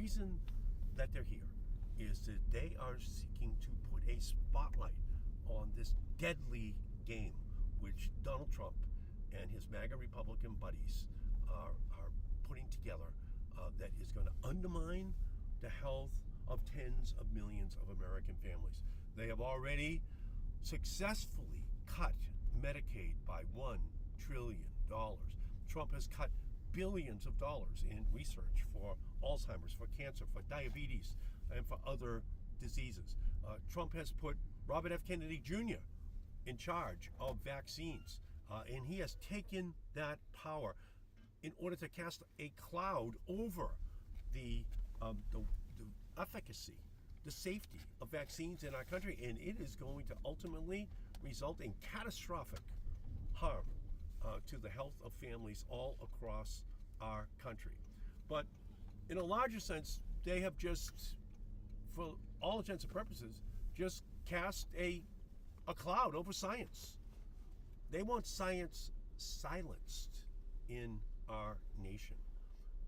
reason that they're here is that they are seeking to put a spotlight on this deadly game which Donald Trump and his MAGA Republican buddies are putting together that is going to undermine the health of tens of millions of American families. They have already successfully cut Medicaid by $1 trillion. Trump has cut billions of dollars in research for Alzheimer's, for cancer, for diabetes, and for other diseases. Trump has put Robert F. Kennedy Jr. in charge of vaccines, and he has taken that power in order to cast a cloud over the efficacy, the safety of vaccines in our country, and it is going to ultimately result in catastrophic harm to the health of families all across our country. But in a larger sense, they have just, for all intents and purposes, just cast a cloud over science. They want science silenced in our nation.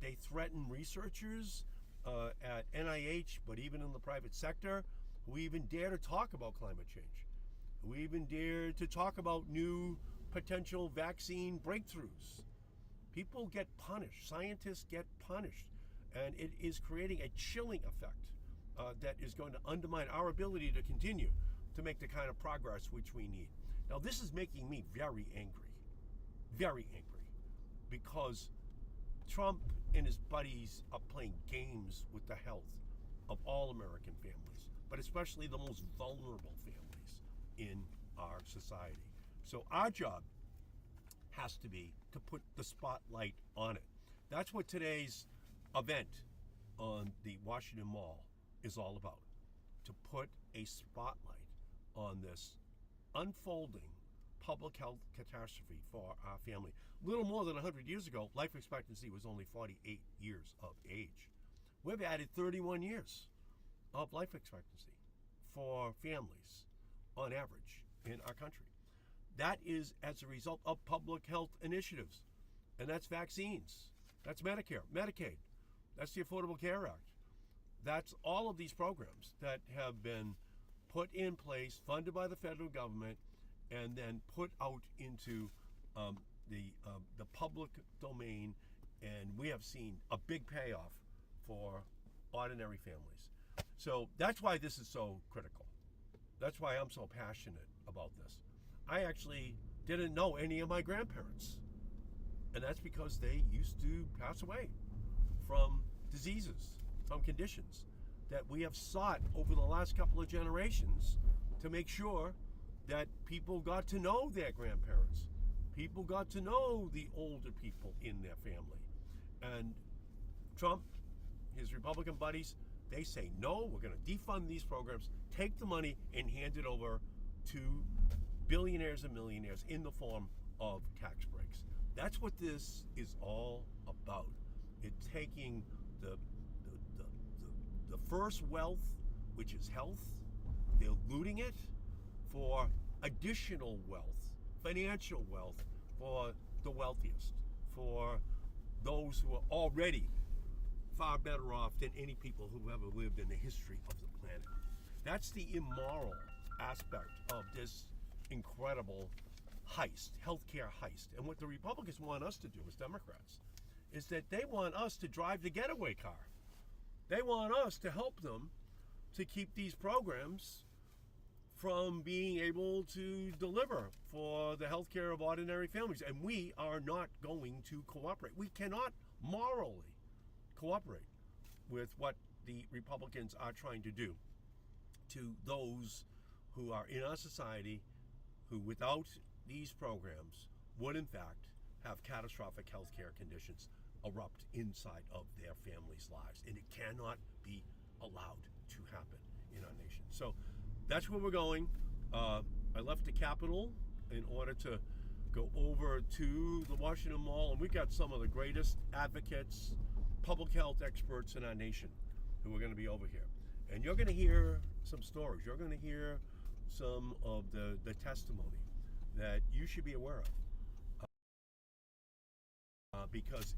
They threaten researchers at NIH, but even in the private sector, who even dare to talk about climate change, who even dare to talk about new potential vaccine breakthroughs. People get punished, scientists get punished, and it is creating a chilling effect that is going to undermine our ability to continue to make the kind of progress which we need. Now, this is making me very angry, because Trump and his buddies are playing games with the health of all American families, but especially the most vulnerable families in our society. So our job has to be to put the spotlight on it. That's what today's event on the Washington Mall is all about, to put a spotlight on this unfolding public health catastrophe for our family. Little more than 100 years ago, life expectancy was only 48 years of age. We've added 31 years of life expectancy for families on average in our country. That is as a result of public health initiatives, and that's vaccines, that's Medicare, Medicaid, that's the Affordable Care Act. That's all of these programs that have been put in place, funded by the federal government, and then put out into the public domain, and we have seen a big payoff for ordinary families. So that's why this is so critical. That's why I'm so passionate about this. I actually didn't know any of my grandparents, and that's because they used to pass away from diseases, from conditions that we have sought over the last couple of generations to make sure that people got to know their grandparents. People got to know the older people in their family. And Trump, his Republican buddies, they say, no, we're going to defund these programs, take the money, and hand it over to billionaires and millionaires in the form of tax breaks. That's what this is all about. It's taking the first wealth, which is health, they're looting it for additional wealth, financial wealth for the wealthiest, for those who are already far better off than any people who ever lived in the history of the planet. That's the immoral aspect of this incredible heist, healthcare heist. And what the Republicans want us to do as Democrats is that they want us to drive the getaway car. They want us to help them to keep these programs from being able to deliver for the health care of ordinary families. And we are not going to cooperate. We cannot morally cooperate with what the Republicans are trying to do to those who are in our society who, without these programs, would in fact have catastrophic health care conditions erupt inside of their families' lives. And it cannot be allowed to happen in our nation. So that's where we're going. I left the Capitol in order to go over to the Washington Mall, and we've got some of the greatest advocates, public health experts in our nation who are going to be over here. And you're going to hear some stories. You're going to hear some of the testimony that you should be aware of, because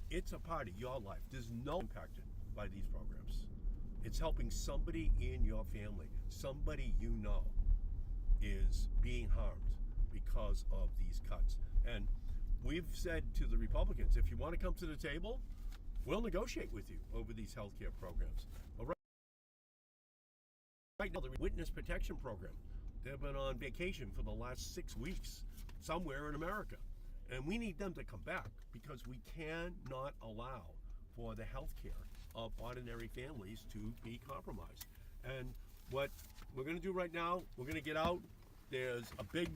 it's a part of your life. There's no impacted by these programs. It's helping somebody in your family, somebody you know is being harmed because of these cuts. And we've said to the Republicans, if you want to come to the table, we'll negotiate with you over these health care programs. But right now, the Witness Protection Program, they've been on vacation for the last 6 weeks somewhere in America. And we need them to come back because we cannot allow for the health care of ordinary families to be compromised. And what we're going to do right now, we're going to get out. There's a big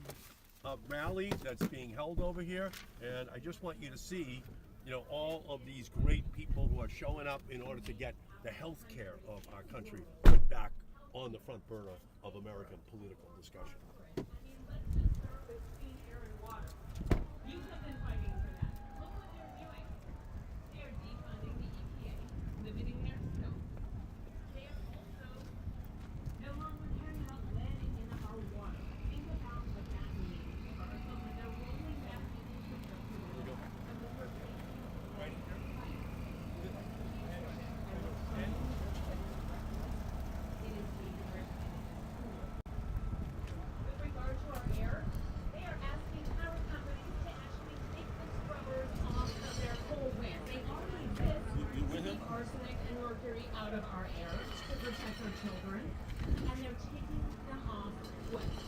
rally that's being held over here, and I just want you to see, all of these great people who are showing up in order to get the health care of our country put back on the front burner of American political discussion. Out of our air to protect our children, and they're taking them off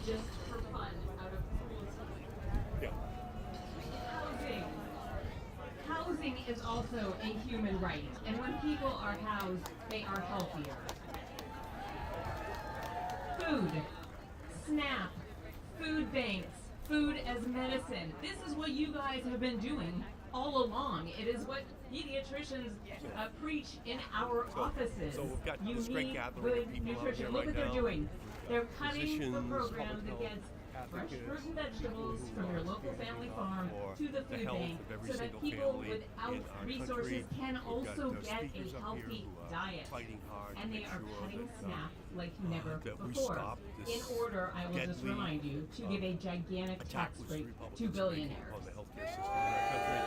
just for fun out of cruelty. Yeah. Housing is also a human right, and when people are housed, they are healthier. Food, SNAP, food banks, food as medicine. This is what you guys have been doing all along. It is what pediatricians preach in our offices. So we've got you this great need gathering good of people nutrition. out Look here what right they're now. doing. They're cutting the Physicians, program public that health gets fresh advocates, fruit and vegetables people from who your are local speaking family up farm for to the the food health bank of every so that single people family without in our resources country. can We've also got get a speakers up healthy here who are diet. fighting hard And to they make are sure cutting that, SNAP like never that we before. stop this In order, I will just deadly, remind you to give a gigantic attack tax which break Republicans to are making billionaires. on the healthcare system in our country.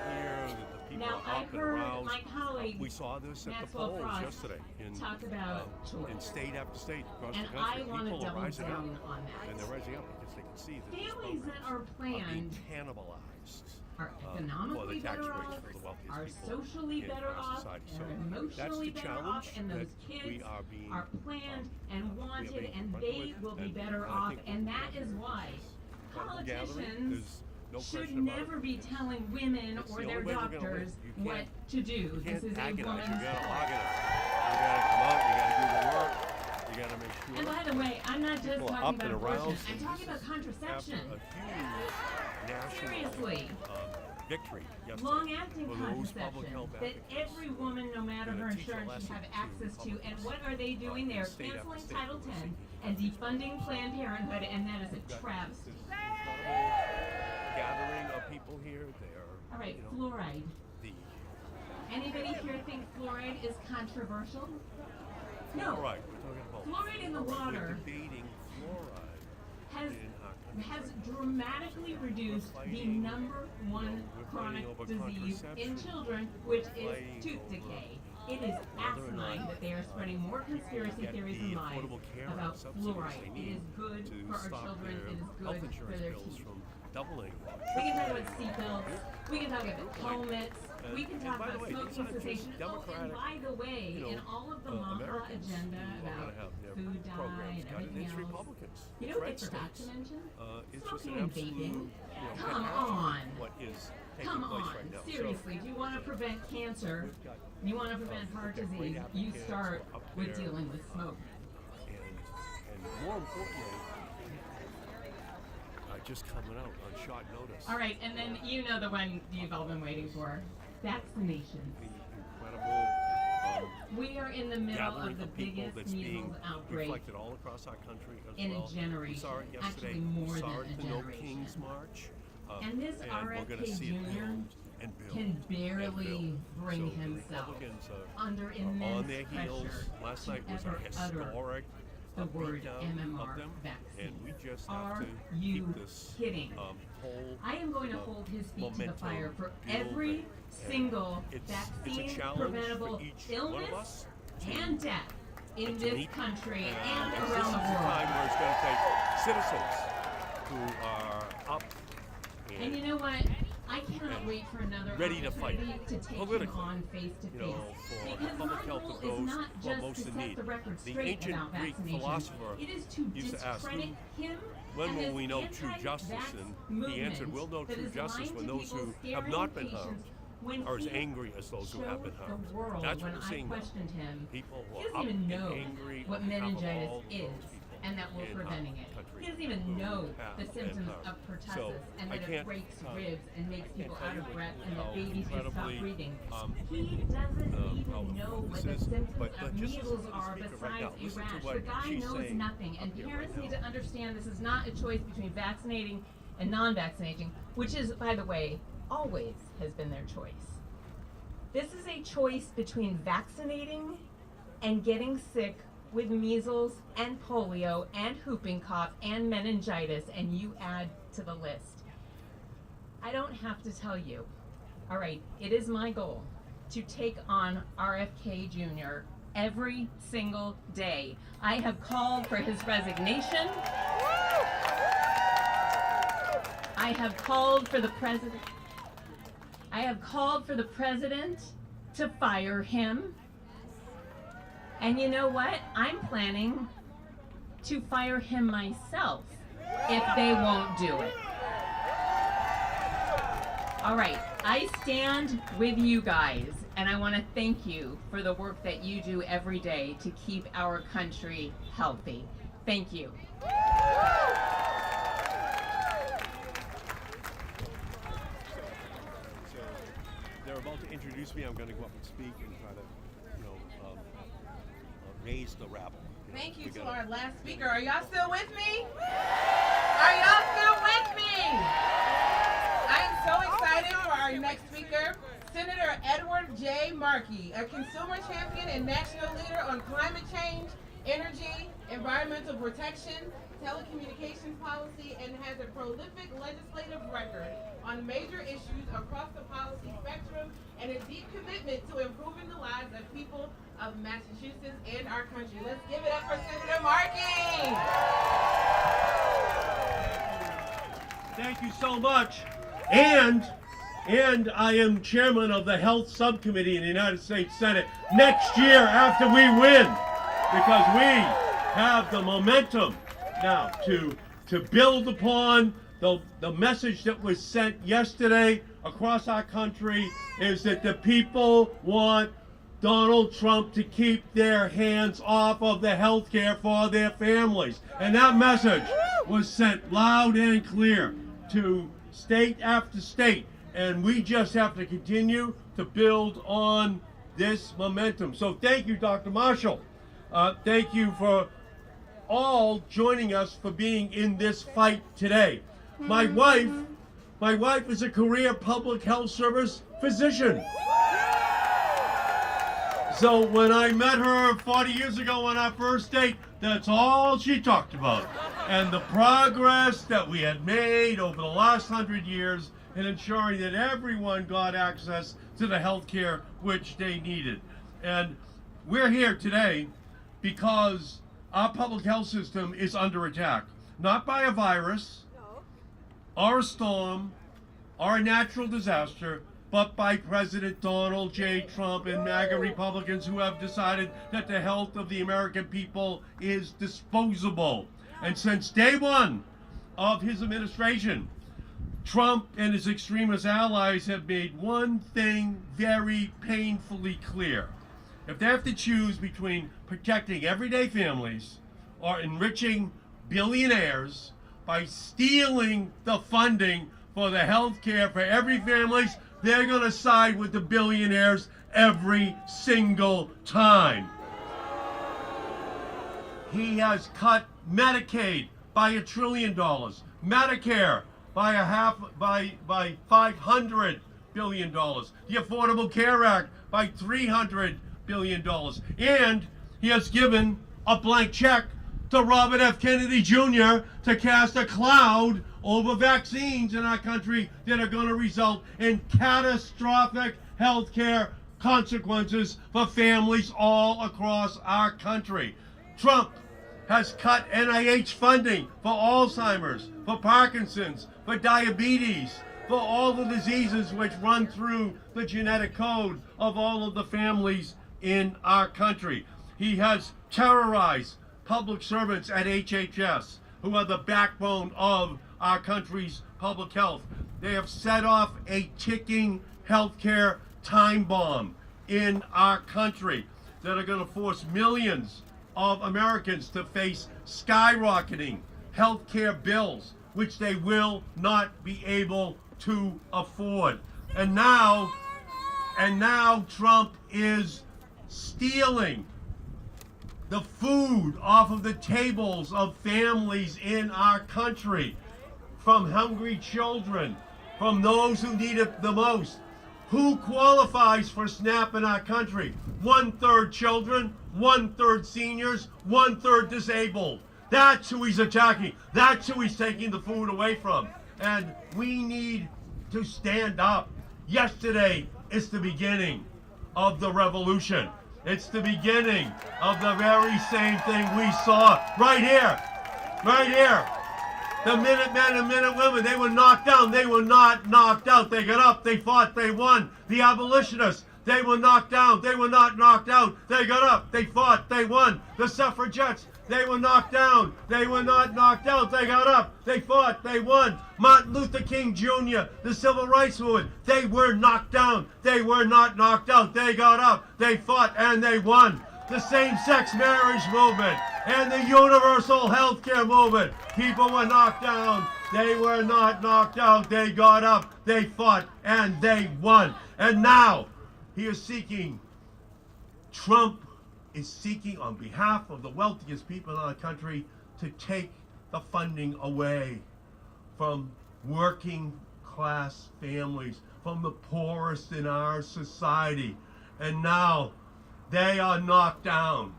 Here, the people Now, are I up and heard aroused. my colleague We saw this at the Maxwell polls Frost yesterday talk about choice. in state after state across And the country. I want to People are double rising up, down on and they're that. rising up because they can see that these Families that programs are being planned cannibalized are for the economically tax better rates off, for the wealthiest are people socially in better our off, society. and So are that's emotionally the better off, challenge and those that kids we are being planned and we are wanted, being and confronted they with, will be and better I off, think and we're that is having why this gathering. politicians There's no should question about never it. be telling women It's or the their only way we're gonna win. doctors You what can't- to do. You This can't is a agonize. woman's You gotta sport. organize. You gotta come out. You gotta do the work. You gotta make sure. And by the way, I'm not just people are talking up about and abortion. aroused, I'm and talking this about is contraception. After a huge national Seriously. victory yesterday Long-acting for those public contraception health that advocates. every woman, no matter Gonna her teach a insurance, should lesson have to access to. And Republicans, what are they doing? They're state after canceling state Title who are 10 seeking and defunding Planned Parenthood, and that is a travesty. Gathering of people here. They are. All right, you know, fluoride. the Anybody here think fluoride is controversial? No. fluoride. We're talking about Fluoride in the water We're debating fluoride has in our country. has dramatically reduced the fighting, number one we're chronic fighting over disease in contraception. children, which is fighting tooth over decay. It is whether or asinine not, that they are spreading more conspiracy get theories the and lies affordable care about subsidies fluoride. they It need is good to for our stop children. their It is health good for insurance their bills teeth. from doubling. We can talk about seatbelts. We can talk about helmets. We can And talk by the about way, smoking these aren't just cessation. Oh, and Democratic, by the way, you know, in all of the MAHA Americans agenda who are about gonna have their food dye programs and cut, and everything it's else, Republicans. you know It's what red they forgot to states. mention? It's just Smoking an and absolute, vaping. Come catastrophe on. what is taking Come place on, right now. seriously, do you want to prevent cancer, we've got, you want to prevent heart we've got great disease, you advocates start up with there, dealing with smoke. and more importantly, just coming out on short notice. All right, and then you know the one you've all been waiting for, vaccinations. The incredible We are in the middle gathering of the people biggest that's being measles outbreak reflected all across our country as in well. a generation. We saw it yesterday. Actually, more we saw than it a at the No generation. King's March. And this and we're RFK gonna see it Jr. build and build can and barely build. bring So himself the Republicans under are immense on their heels. pressure Last to night was ever a historic the a word beatdown MMR of them, vaccine. and we just have Are to you keep this kidding? whole I am going to hold his feet to the momentum fire for building. every And single it's a vaccine challenge preventable for each illness one of us to and death in to this meet, country and and this around is the a world. time where it's going to take citizens who are up And you know what? I cannot wait for another ready to fight opportunity to take him politically, on face to you know, face. for Because public my health goal of is those not who are just most to in set need. the record The straight ancient about Greek vaccination. philosopher It is to used to ask, discredit him when and will this we know true anti-vax justice? And he movement answered, we'll know that true is justice lying when to those people, who have scaring not been patients, harmed when are as he angry as those who have been showed harmed. the world That's when what we're I seeing now. questioned him. People who He are doesn't up even and know angry what on behalf of meningitis all of is those people and that we're in our preventing it. country He doesn't even who know have the been symptoms harmed. of So, pertussis and I that it can't, breaks ribs and makes people tell out you of breath and how that babies just stop incredibly, breathing. He how doesn't even know important what this the is. symptoms But of just listen measles to the are speaker right besides now. a Listen to rash. what The guy she's knows saying nothing, and up here parents right need now. to understand this is not a choice between vaccinating and non-vaccinating, which is, by the way, always has been their choice. This is a choice between vaccinating and getting sick with measles and polio and whooping cough and meningitis, and you add to the list. I don't have to tell you. All right, it is my goal to take on RFK Jr. every single day. I have called for his resignation. I have called for the president. I have called for the president to fire him. And you know what? I'm planning to fire him myself if they won't do it. All right, I stand with you guys, and I want to thank you for the work that you do every day to keep our country healthy. Thank you. So they're about to introduce me. I'm going to go up and speak and try to, raise the rabble. Thank you We to gotta- our last speaker. Are y'all still with me? Are y'all still with me? I am so excited for our next speaker, Senator Edward J. Markey, a consumer champion and national leader on climate change, energy, environmental protection, telecommunications policy, and has a prolific legislative record on major issues across the policy spectrum and a deep commitment to improving the lives of people of Massachusetts and our country. Let's give it up for Senator Markey. Thank you so much. And I am chairman of the Health Subcommittee in the United States Senate next year after we win, because we have the momentum now to build upon the message that was sent yesterday across our country is that the people want Donald Trump to keep their hands off of the health care for their families. And that message was sent loud and clear to state after state. And we just have to continue to build on this momentum. So thank you, Dr. Marshall. Thank you for all joining us for being in this fight today. My wife is a career public health service physician. So when I met her 40 years ago on our first date, that's all she talked about. And the progress that we had made over the last 100 years in ensuring that everyone got access to the health care which they needed. And we're here today because our public health system is under attack, not by a virus, or a storm, or a natural disaster, but by President Donald J. Trump and MAGA Republicans who have decided that the health of the American people is disposable. And since day one of his administration, Trump and his extremist allies have made one thing very painfully clear. If they have to choose between protecting everyday families or enriching billionaires by stealing the funding for the health care for every family, they're going to side with the billionaires every single time. He has cut Medicaid by $1 trillion, Medicare by $500 billion, the Affordable Care Act by $300 billion, and he has given a blank check to Robert F. Kennedy Jr. to cast a cloud over vaccines in our country that are going to result in catastrophic health care consequences for families all across our country. Trump has cut NIH funding for Alzheimer's, for Parkinson's, for diabetes, for all the diseases which run through the genetic code of all of the families in our country. He has terrorized public servants at HHS, who are the backbone of our country's public health. They have set off a ticking healthcare time bomb in our country that are going to force millions of Americans to face skyrocketing healthcare bills, which they will not be able to afford. And now Trump is stealing the food off of the tables of families in our country, from hungry children, from those who need it the most. Who qualifies for SNAP in our country? 1/3 children, 1/3 seniors, 1/3 disabled. That's who he's attacking. That's who he's taking the food away from. And we need to stand up. Yesterday is the beginning of the revolution. It's the beginning of the very same thing we saw right here. Right here. The Minutemen and Minutewomen, they were knocked down. They were not knocked out. They got up. They fought. They won. The abolitionists, they were knocked down. They were not knocked out. They got up. They fought. They won. The suffragettes, they were knocked down. They were not knocked out. They got up. They fought. They won. Martin Luther King Jr., the Civil Rights Movement, they were knocked down. They were not knocked out. They got up. They fought and they won. The same-sex marriage movement and the universal health care movement. People were knocked down. They were not knocked out. They got up. They fought and they won. And now he is seeking, Trump is seeking on behalf of the wealthiest people in our country to take the funding away from working class families, from the poorest in our society. And now they are knocked down,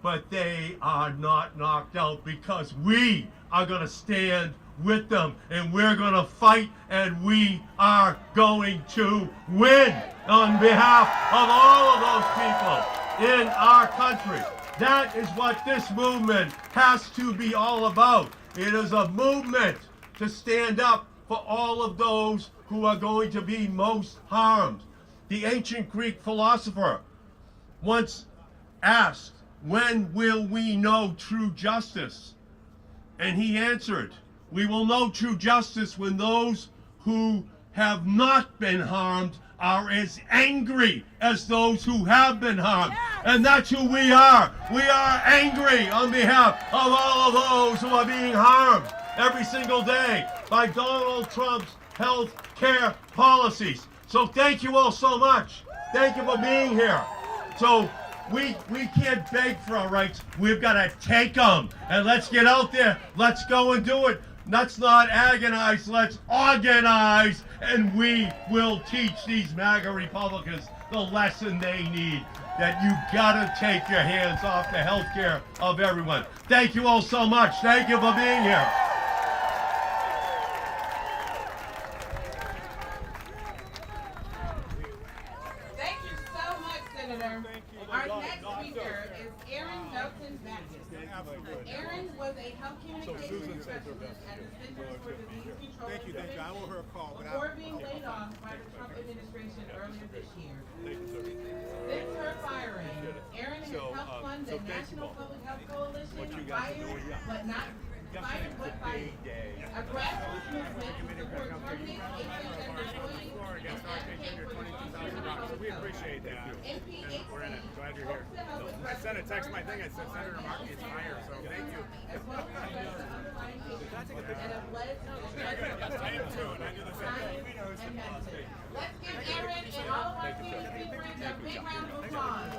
but they are not knocked out, because we are going to stand with them and we're going to fight, and we are going to win on behalf of all of those people in our country. That is what this movement has to be all about. It is a movement to stand up for all of those who are going to be most harmed. The ancient Greek philosopher once asked, "When will we know true justice?" And he answered, "We will know true justice when those who have not been harmed are as angry as those who have been harmed." And that's who we are. We are angry on behalf of all of those who are being harmed every single day by Donald Trump's health care policies. So thank you all so much. Thank you for being here. So we can't beg for our rights. We've got to take them. And let's get out there. Let's go and do it. Let's not agonize. Let's organize. And we will teach these MAGA Republicans the lesson they need, that you got to take your hands off the health care of everyone. Thank you all so much. Thank you for being here. Thank you so much, Senator. Our next speaker is Aaron Melton Baptist. Aaron was a health communications specialist at the Centers for Disease Control and Prevention I want her call, but before being laid off by the Trump administration earlier this year. Since her firing, Aaron has helped fund the National Public Health Coalition, Fired But Fighting, a grassroots movement to support terminated HHS employees and advocate for the function of public we health. appreciate that. NPHC We're in it. Glad you're here. hopes to help I sent a text my thing. I said Senator Markey is fired, so thank you. as well as address underlying issues that have led to the struggle I am too, and I do the same thing. science and medicine. Let's give Aaron and all of our CDC friends a big round of applause.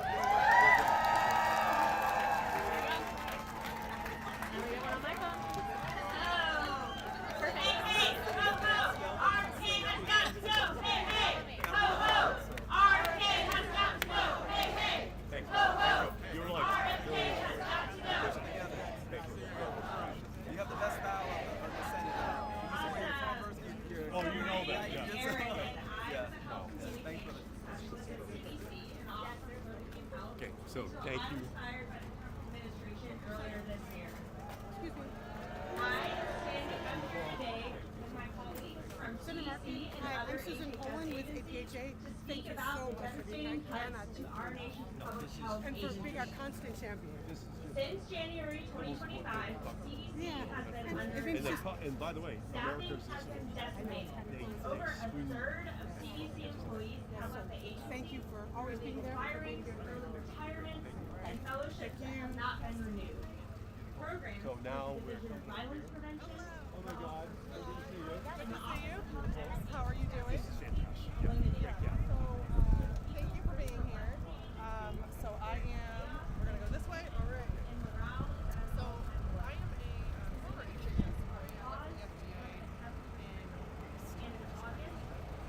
So thank I you. was hired by the Trump administration earlier this year. Excuse me. I am standing up here today with my colleagues from Senator Markey, CDC and hi, other I'm Susan Poland with agencies APHA. to Thank speak you about so the much for being devastating kind cuts to our nation's public health and for being our agencies. constant champion. Since January 2025, CDC has been under It means attack. And by the way, Staffing America's has been decimated. Over a third of CDC employees have left the agency. thank you for always being there. Firings, early retirements, and fellowships that have not been renewed. Programs So now like the Division of Violence Prevention, oh my God, good to see you. Good to see you. How are you doing? This is fantastic. limited So, thank you for being here. So I am, we're gonna go this way? All right. and morale So I am a former HHS employee. I left the FDA in August.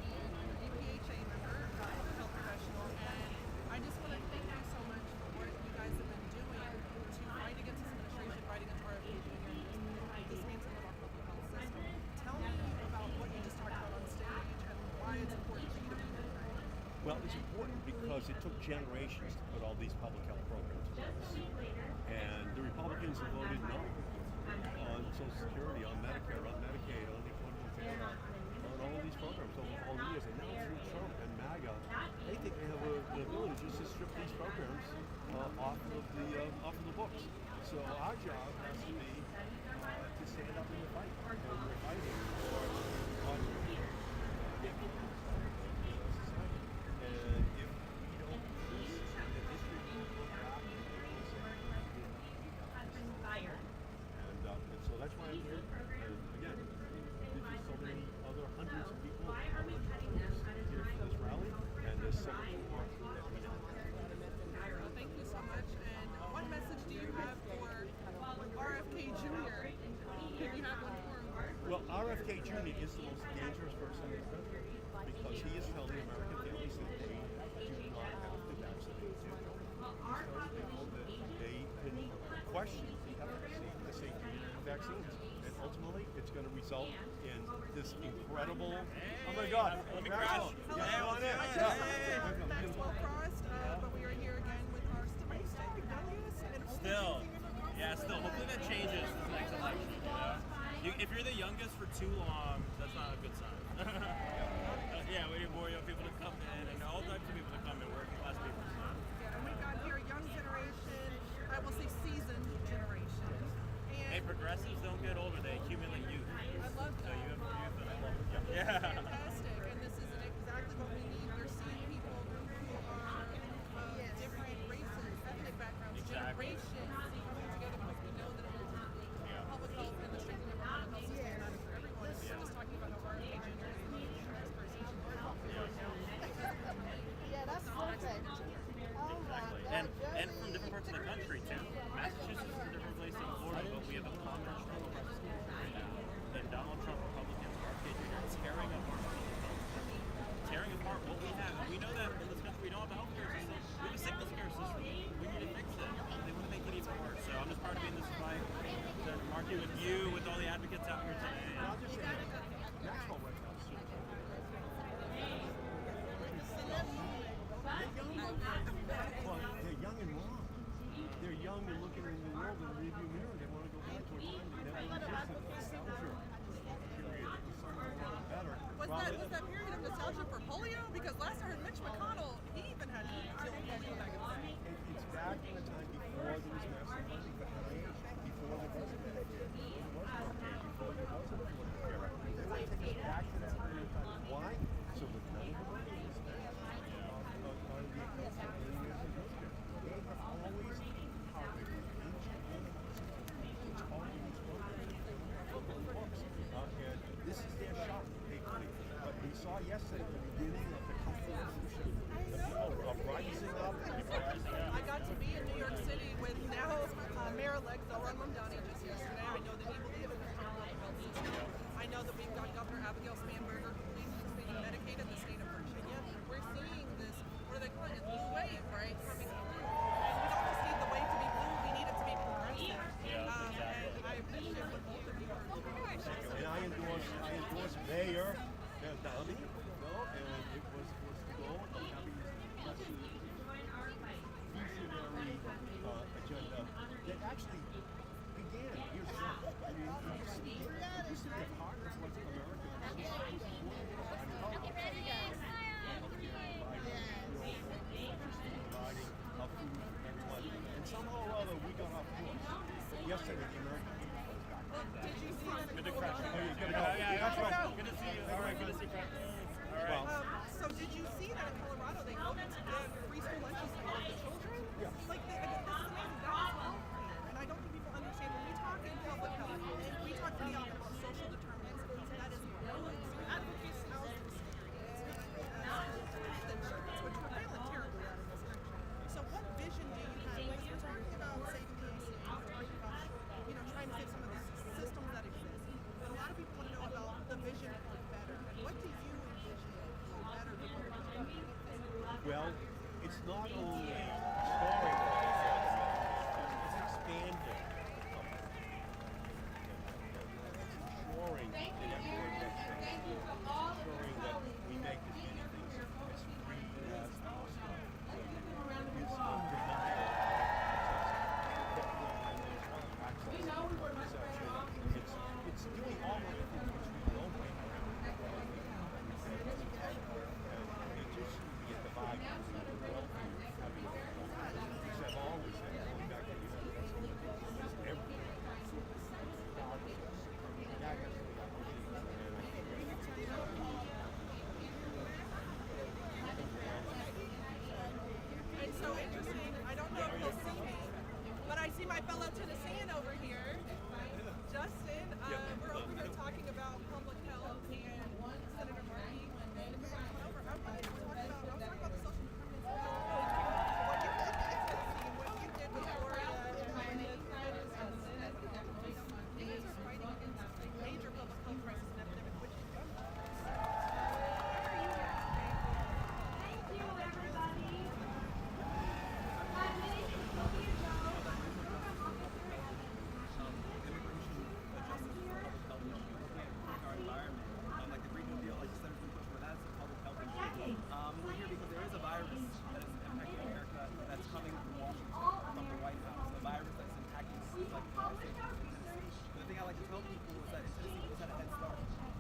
and I'm an APHA member, health professional, and I just want to thank you so much for what you guys have been doing to fight against this administration, fight against RFK Jr., and dismantling of our public health system. Tell me about what you just talked about on stage and why it's important for you to be here tonight. Well, it's important because it took generations to put all these public health programs in place. And the Republicans have voted no on Social Security, on Medicare, on Medicaid, on the Affordable Care Act, on all these programs over all the years. And now through Trump and MAGA, they think they have an ability just to strip these programs off of the books. So our job has to be to stand up in the fight. And we're fighting for on and if we don't do this, the history will go back and say, Has been fired. and so that's why I'm here. And again, there's just so many other hundreds of people Why are we cutting them at a here time for this rally, and there's so much more that we know. Well, thank you so much. And what message do you have for RFK Jr.? Can you have one for him? Well, RFK Jr. is the most dangerous person in the country because he is telling American families that they do not have to vaccinate their children. He's telling people that they can question the efficacy and the safety of vaccines. And ultimately, it's going to result in this incredible. Oh my God! Let me crash. Yeah, come on in. Maxwell crossed, but we are here again with our still youngest and oldest Still, senior member. yeah, still. Hopefully that changes this next election. You know, if you're the youngest for too long, that's not a good sign. Yeah, we need more young people to come in, and all types of people to come in, working class people. So. Yeah, and we've got here a young generation, I will say seasoned generation. Hey, And progressives don't get older; they accumulate youth. I love So that. you have youth, and I love it. It's Yeah. fantastic, and this is exactly what we need. We're seeing people who are of different races, ethnic backgrounds, Exactly. generations coming together because we know that ultimately public health and the strengthening of our public health system matters for everyone. And we're just talking about how RFK Jr. is the most dangerous person in the world right now. Yeah, that's perfect. Oh my God. And from different parts of the country too. Massachusetts is a different place than Florida, but we have a common struggle across the country right now. And Donald Trump, Republicans, RFK Jr. tearing apart public health system, tearing apart what we have. And we know that in this country we don't have a healthcare system. We have a sickness care system. We need to fix it. They want to make it even worse. So I'm just proud to be in this fight. Senator Markey, with you, with all the advocates out here today. I'll just say, Maxwell White House. Well, they're young and wrong. They're young and looking in the world in the rearview mirror. They want to go back to a time that never existed. Nostalgia period. It was something better. Was that period of nostalgia for polio? Because last I heard Mitch McConnell, he even had to deal with polio back in the day. It's back in the time before there was massive funding for NIH, before there was Medicare, before there was Markey, before there was Affordable Care Act. They want to take us back to that period of time. Why? So that none of the money is spent on the accounts of millionaires and healthcare. They have always targeted ancient animals. It's all in these programs. Books. And this is their shot to take money. But we saw yesterday the beginning of the health revolution. yesterday the American people was back. Did you see that? Good to crash. Oh, you're gonna go. Yeah, That's right. Good to see you. All right, good to see you. All right. Well, So did you see that in Colorado they voted to give free school lunches to all the children? Yeah. Like, this is amazing. That is welfare. And I don't think people understand when we talk in public health, and we talk pretty often about social determinants, that is advocacy health experience, health insurance, which we're failing terribly at in this country. So what vision do you have? Like, you're talking about saving the ACA, you're talking about, trying to save some of these systems that exist. But a lot of people want to know about the vision for better. What do you envision for better before we're done? well, it's not only restoring the it's expanding the company. It's ensuring that everyone gets it. Ensuring that we make as many things as free as possible. So it's denial it's doing all of the things which we know right now. It just get the vibe because I've always said, going back to everything. It's so interesting. I don't know if you'll see me, but I see my fellow Tennessean over here, Justin. We're over here talking about public health and Senator Markey. And if you want to come over, I want to talk about the social determinants of health. What you did in Tennessee and what you did with Florida and with Wisconsin. You guys are fighting against a major public health crisis and epidemic, which is gun violence. Why are you here today? Thank you, everybody. My name is Sophia Jones. I'm a program officer at the International Immigration justice is a public health issue. Looking at our environment, like the Green New Deal, like the Senator Bush, where that's a public health issue. We're here because there is a virus that is impacting America that's coming from Washington, from the White House, a virus that's impacting states like the United States and Tennessee. But the thing I like to tell people is that in Tennessee, we just had a head start.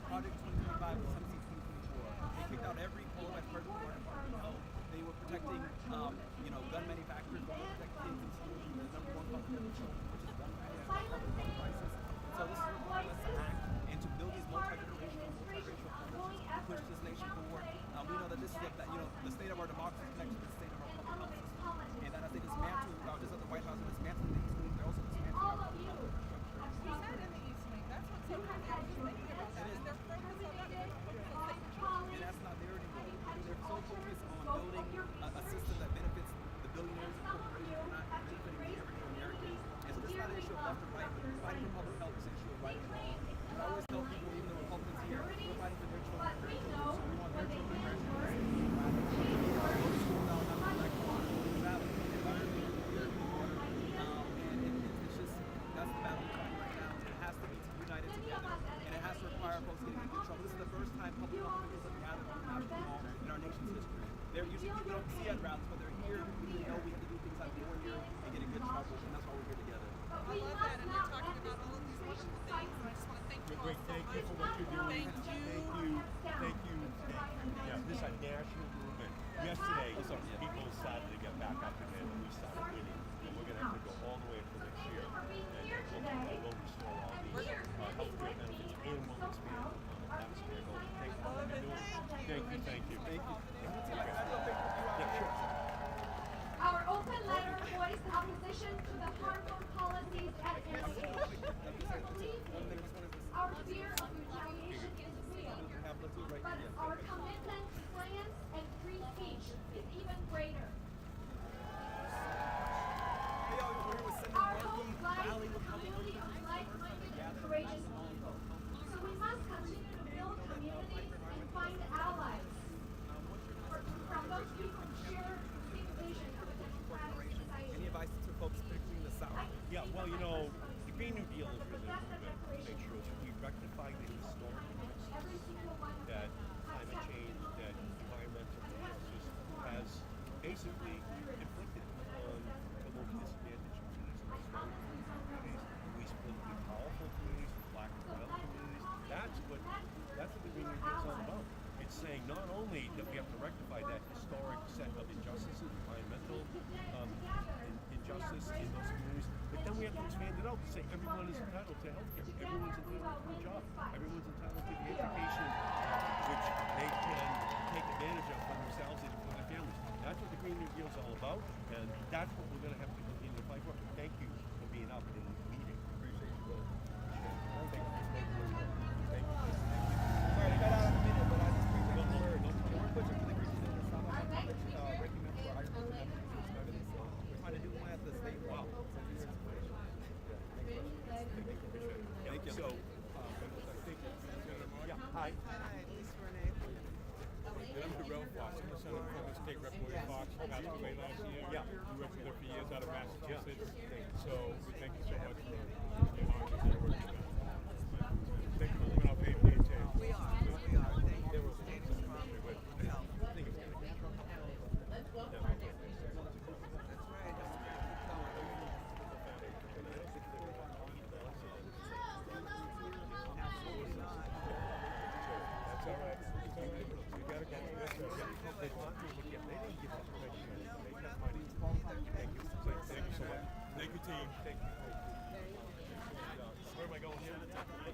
Project 2025 was Tennessee 2024. They kicked out every qualified person who weren't part of the health. They were protecting, gun manufacturers, they were protecting kids in school from the number one public health issue, which is gun public health crisis. So this is requiring us to act and to build these multi-generational, multiracial coalitions to push this nation forward. We know that this is the state of our democracy connects to the state of our public health system, and that as they dismantle, just at the White House, and dismantling the East Wing, they're also dismantling our public health infrastructure. You said in the East Wing. That's what's so confusing about that. And they're focused on that. They're not focused on safety children. And that's not there anymore. They're so focused on building a system that benefits the billionaires and corporations, not benefiting the everyday American. And so this is not an issue of left or right. Fighting for public health is an issue of right and wrong. And I always tell people, even the Republicans here, we're fighting for their children and grandchildren. So we want their children and grandchildren to be able to go to school without having to like travel to the environment, clear water. And it's just, that's the battle we're fighting right now. And it has to be united together. And it has to require folks getting into trouble. This is the first time public health officials have gathered on the national hall in our nation's history. They're usually people don't see at rallies, but they're here because they know we have to do things like we're here and get in good trouble, and that's why we're here together. I love that, and you're talking about all of these wonderful things, and I just want to thank you all Great, so thank much. you for what you're doing. Thank you. Thank you. Yeah, this is a national movement. Yesterday, people decided to get back up again, and we started winning. And we're going to have to go all the way until next year. And we'll restore all the healthcare benefits, and we'll expand taxpayer goals. Thank you for what you're doing. Thank you. Thank you. Yeah, sure. Our open letter voiced opposition to the harmful policies at NIH. Believe me, our fear of retaliation is real, but our commitment to science and free speech is even greater. Our hope lies in the community of like-minded and courageous people. So we must continue to build communities and find allies. From those people who share the same vision of a democratic society. Any advice to folks, particularly in the South? Yeah, well, the Green New Deal is really a movement to make sure that we rectify the historic that climate change, that environmental justice has basically say everyone is entitled to health care. Everyone's entitled to a job. Everyone's entitled to the education which they can take advantage of for themselves and for their families. That's what the Green New Deal is all about, and that's what we're going to have to continue to fight for. Thank you for being up and leading. Appreciate you both. Thank you. Thank you. Sorry, I got out in a minute, but I just appreciate the word. We're pushing for the Green New Deal. Some of my ranking member for agriculture members who started this, so we're trying to do one at the state level. So these are inspiration. Thank you. So, yeah, hi. Hi, Lisa Renee. I'm Darrell Fox. I'm the son of former state rep William Fox, who passed away last year. Yeah. We worked together for years out of Massachusetts. Yeah. So we thank you so much for your hard work and work you've done. Thank you for looking out for APHA. We are. Thank you. Stay strong. Health. That's right. Just keep going. Absolutely not. That's all right. It's all right. We got to go. Yes, sir. They want to look at, they didn't give us permission. They got money. Thank you. Thank you so much. Thank you, team. Thank you. Where am I going here?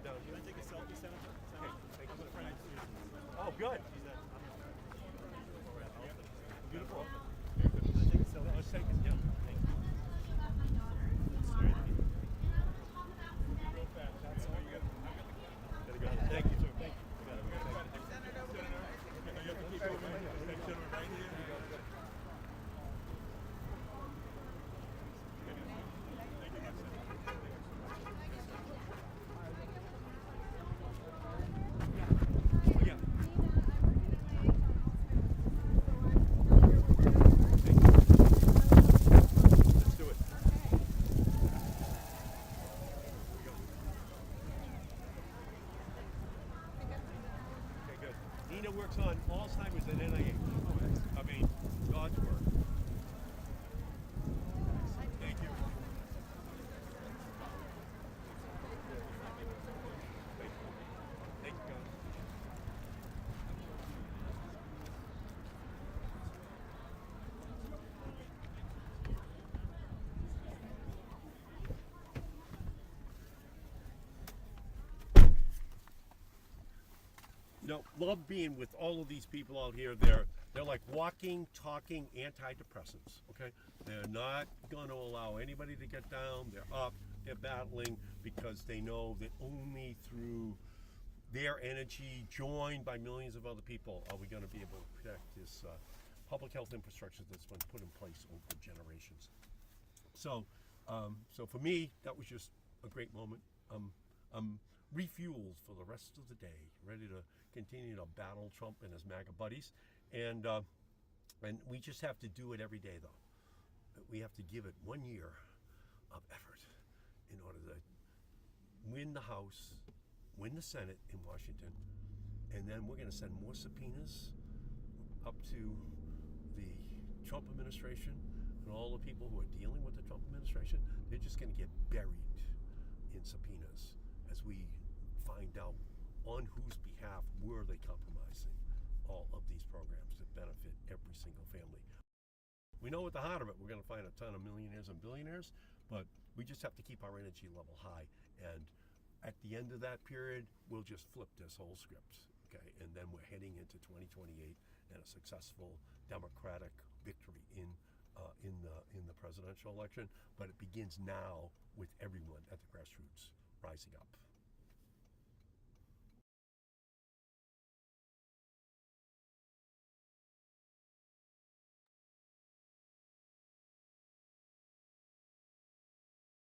Down here. Can I take a selfie, Senator? Okay, thank you. I'm a friend of Susan. Oh, good. Beautiful. Can I take a selfie? Let's take it. Yeah. Thank you. Gotta go. Thank you, sir. Thank you. We got it. Senator, You have to keep moving. Thank you, right here. Oh, yeah. Let's do it. Okay, good. Nina works on Alzheimer's at NIH. I mean, God's work. Thank you. Thank you, guys. You know, love being with all of these people out here. They're like walking, talking antidepressants. Okay, they're not going to allow anybody to get down. They're up. They're battling because they know that only through their energy, joined by millions of other people, are we going to be able to protect this public health infrastructure that's been put in place over generations. So, so for me, that was just a great moment. I'm refueled for the rest of the day, ready to continue to battle Trump and his MAGA buddies, and we just have to do it every day, though. We have to give it 1 year of effort in order to win the House, win the Senate in Washington, and then we're going to send more subpoenas up to the Trump administration and all the people who are dealing with the Trump administration. They're just going to get buried in subpoenas as we find out on whose behalf were they compromising all of these programs that benefit every single family. We know at the heart of it, we're going to find a ton of millionaires and billionaires, but we just have to keep our energy level high. And at the end of that period, we'll just flip this whole script, okay? And then we're heading into 2028 and a successful Democratic victory in the presidential election. But it begins now with everyone at the grassroots rising up.